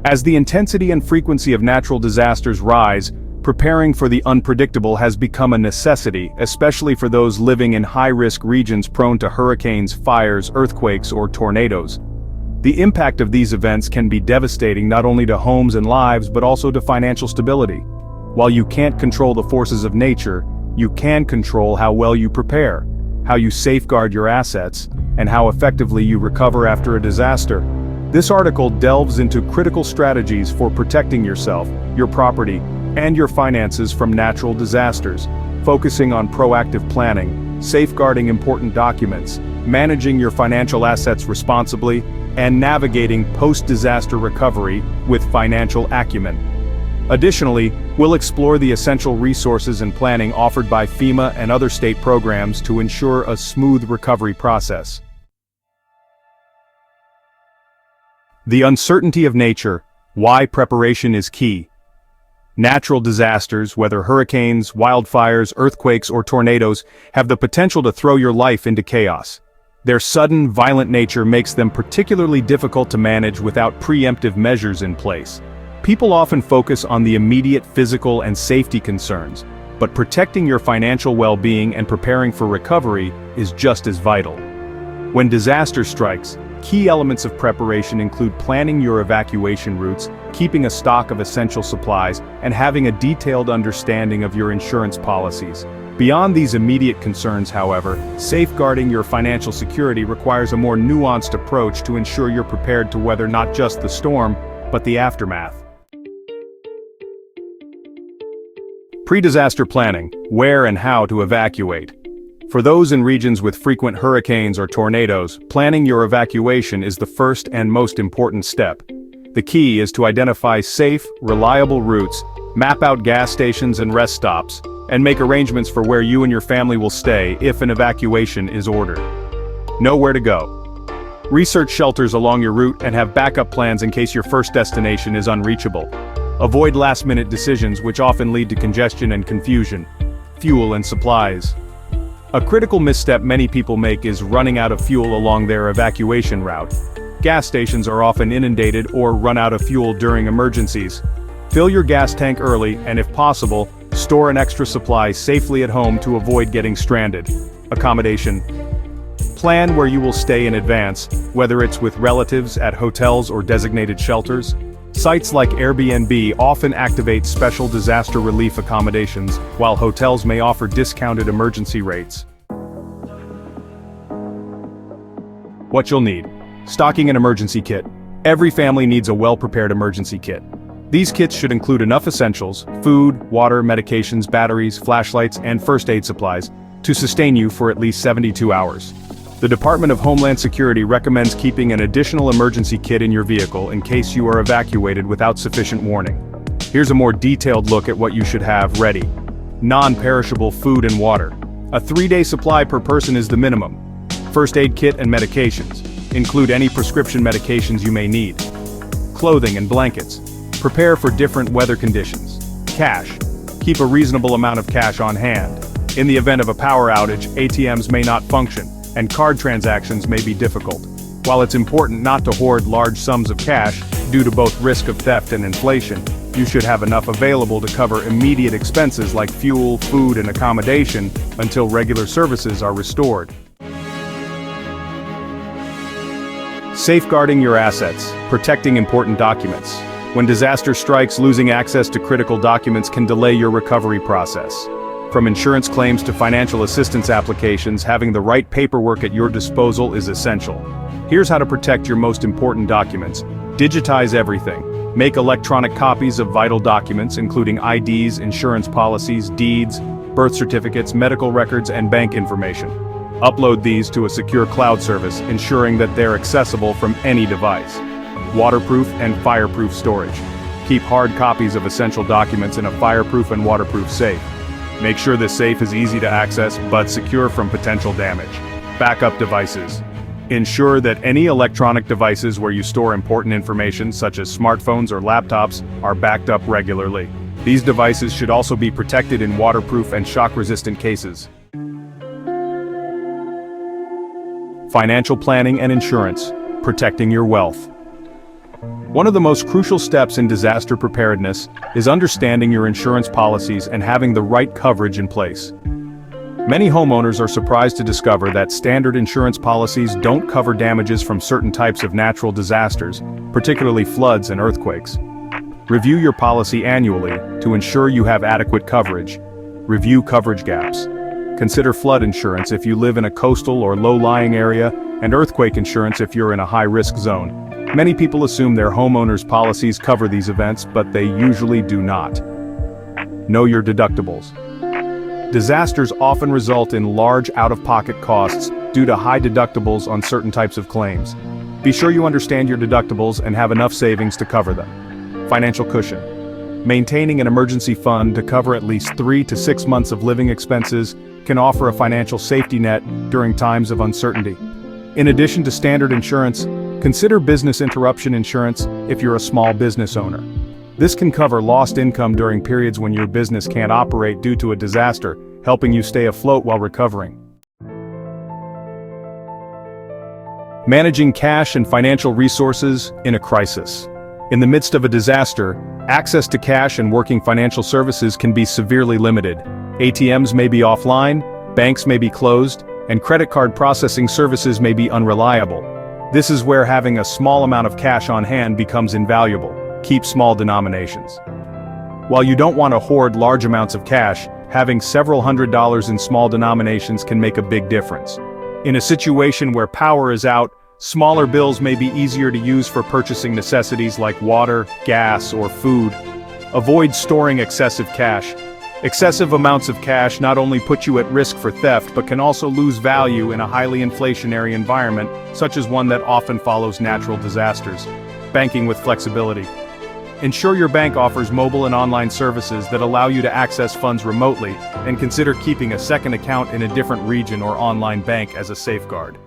As the intensity and frequency of natural disasters rise, preparing for the unpredictable has become a necessity, especially for those living in high-risk regions prone to hurricanes, fires, earthquakes, or tornadoes. The impact of these events can be devastating not only to homes and lives but also to financial stability. While you can't control the forces of nature, you can control how well you prepare, how you safeguard your assets, and how effectively you recover after a disaster. This article delves into critical strategies for protecting yourself, your property, and your finances from natural disasters, focusing on proactive planning, safeguarding important documents, managing your financial assets responsibly, and navigating post-disaster recovery with financial acumen. Additionally, we'll explore the essential resources and planning offered by FEMA and other state programs to ensure a smooth recovery process. The uncertainty of nature, why preparation is key. Natural disasters, whether hurricanes, wildfires, earthquakes, or tornadoes, have the potential to throw your life into chaos. Their sudden, violent nature makes them particularly difficult to manage without preemptive measures in place. People often focus on the immediate physical and safety concerns, but protecting your financial well-being and preparing for recovery is just as vital. When disaster strikes, key elements of preparation include planning your evacuation routes, keeping a stock of essential supplies, and having a detailed understanding of your insurance policies. Beyond these immediate concerns, however, safeguarding your financial security requires a more nuanced approach to ensure you're prepared to weather not just the storm, but the aftermath. Pre-disaster planning, where and how to evacuate. For those in regions with frequent hurricanes or tornadoes, planning your evacuation is the first and most important step. The key is to identify safe, reliable routes, map out gas stations and rest stops, and make arrangements for where you and your family will stay if an evacuation is ordered. Know where to go. Research shelters along your route and have backup plans in case your first destination is unreachable. Avoid last-minute decisions which often lead to congestion and confusion. Fuel and supplies. A critical misstep many people make is running out of fuel along their evacuation route. Gas stations are often inundated or run out of fuel during emergencies. Fill your gas tank early and, if possible, store an extra supply safely at home to avoid getting stranded. Accommodation. Plan where you will stay in advance, whether it's with relatives at hotels or designated shelters. Sites like Airbnb often activate special disaster relief accommodations, while hotels may offer discounted emergency rates. What you'll need. Stocking an emergency kit. Every family needs a well-prepared emergency kit. These kits should include enough essentials, food, water, medications, batteries, flashlights, and first aid supplies, to sustain you for at least 72 hours. The Department of Homeland Security recommends keeping an additional emergency kit in your vehicle in case you are evacuated without sufficient warning. Here's a more detailed look at what you should have ready. Non-perishable food and water. A 3-day supply per person is the minimum. First aid kit and medications. Include any prescription medications you may need. Clothing and blankets. Prepare for different weather conditions. Cash. Keep a reasonable amount of cash on hand. In the event of a power outage, ATMs may not function, and card transactions may be difficult. While it's important not to hoard large sums of cash, due to both risk of theft and inflation, you should have enough available to cover immediate expenses like fuel, food, and accommodation until regular services are restored. Safeguarding your assets, protecting important documents. When disaster strikes, losing access to critical documents can delay your recovery process. From insurance claims to financial assistance applications, having the right paperwork at your disposal is essential. Here's how to protect your most important documents. Digitize everything. Make electronic copies of vital documents, including IDs, insurance policies, deeds, birth certificates, medical records, and bank information. Upload these to a secure cloud service, ensuring that they're accessible from any device. Waterproof and fireproof storage. Keep hard copies of essential documents in a fireproof and waterproof safe. Make sure this safe is easy to access but secure from potential damage. Backup devices. Ensure that any electronic devices where you store important information, such as smartphones or laptops, are backed up regularly. These devices should also be protected in waterproof and shock-resistant cases. Financial planning and insurance. Protecting your wealth. One of the most crucial steps in disaster preparedness is understanding your insurance policies and having the right coverage in place. Many homeowners are surprised to discover that standard insurance policies don't cover damages from certain types of natural disasters, particularly floods and earthquakes. Review your policy annually to ensure you have adequate coverage. Review coverage gaps. Consider flood insurance if you live in a coastal or low-lying area, and earthquake insurance if you're in a high-risk zone. Many people assume their homeowners' policies cover these events, but they usually do not. Know your deductibles. Disasters often result in large out-of-pocket costs due to high deductibles on certain types of claims. Be sure you understand your deductibles and have enough savings to cover them. Financial cushion. Maintaining an emergency fund to cover at least 3 to 6 months of living expenses can offer a financial safety net during times of uncertainty. In addition to standard insurance, consider business interruption insurance if you're a small business owner. This can cover lost income during periods when your business can't operate due to a disaster, helping you stay afloat while recovering. Managing cash and financial resources in a crisis. In the midst of a disaster, access to cash and working financial services can be severely limited. ATMs may be offline, banks may be closed, and credit card processing services may be unreliable. This is where having a small amount of cash on hand becomes invaluable. Keep small denominations. While you don't want to hoard large amounts of cash, having several $100s in small denominations can make a big difference. In a situation where power is out, smaller bills may be easier to use for purchasing necessities like water, gas, or food. Avoid storing excessive cash. Excessive amounts of cash not only put you at risk for theft but can also lose value in a highly inflationary environment, such as one that often follows natural disasters. Banking with flexibility. Ensure your bank offers mobile and online services that allow you to access funds remotely, and consider keeping a second account in a different region or online bank as a safeguard.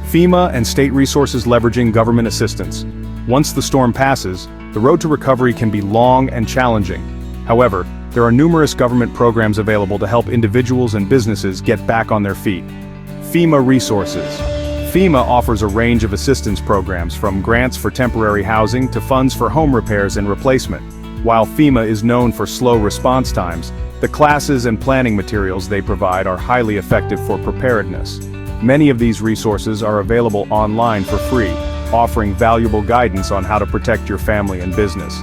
FEMA and state resources leveraging government assistance. Once the storm passes, the road to recovery can be long and challenging. However, there are numerous government programs available to help individuals and businesses get back on their feet. FEMA resources. FEMA offers a range of assistance programs from grants for temporary housing to funds for home repairs and replacement. While FEMA is known for slow response times, the classes and planning materials they provide are highly effective for preparedness. Many of these resources are available online for free, offering valuable guidance on how to protect your family and business.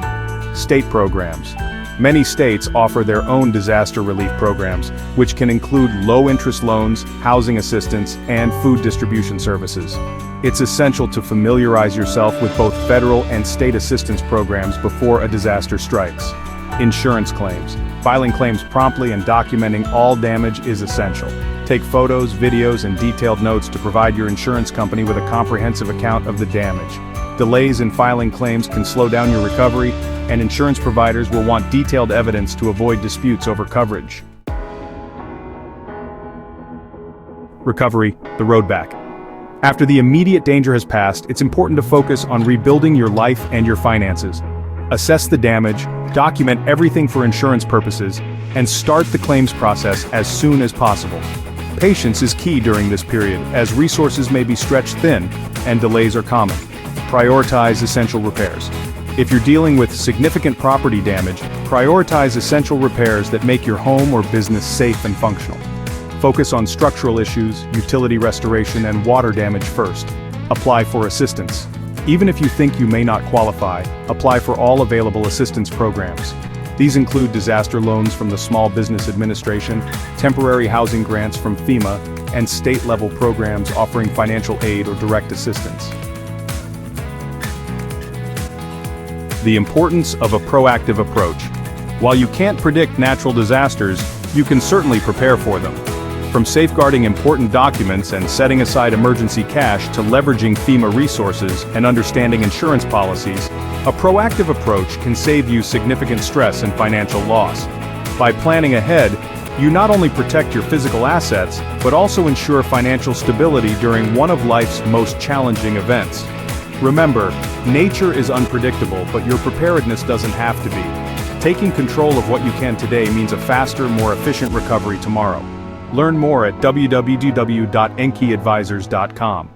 State programs. Many states offer their own disaster relief programs, which can include low-interest loans, housing assistance, and food distribution services. It's essential to familiarize yourself with both federal and state assistance programs before a disaster strikes. Insurance claims. Filing claims promptly and documenting all damage is essential. Take photos, videos, and detailed notes to provide your insurance company with a comprehensive account of the damage. Delays in filing claims can slow down your recovery, and insurance providers will want detailed evidence to avoid disputes over coverage. Recovery, the road back. After the immediate danger has passed, it's important to focus on rebuilding your life and your finances. Assess the damage, document everything for insurance purposes, and start the claims process as soon as possible. Patience is key during this period, as resources may be stretched thin, and delays are common. Prioritize essential repairs. If you're dealing with significant property damage, prioritize essential repairs that make your home or business safe and functional. Focus on structural issues, utility restoration, and water damage first. Apply for assistance. Even if you think you may not qualify, apply for all available assistance programs. These include disaster loans from the Small Business Administration, temporary housing grants from FEMA, and state-level programs offering financial aid or direct assistance. The importance of a proactive approach. While you can't predict natural disasters, you can certainly prepare for them. From safeguarding important documents and setting aside emergency cash to leveraging FEMA resources and understanding insurance policies, a proactive approach can save you significant stress and financial loss. By planning ahead, you not only protect your physical assets, but also ensure financial stability during one of life's most challenging events. Remember, nature is unpredictable, but your preparedness doesn't have to be. Taking control of what you can today means a faster, more efficient recovery tomorrow. Learn more at www.enkiadvisors.com.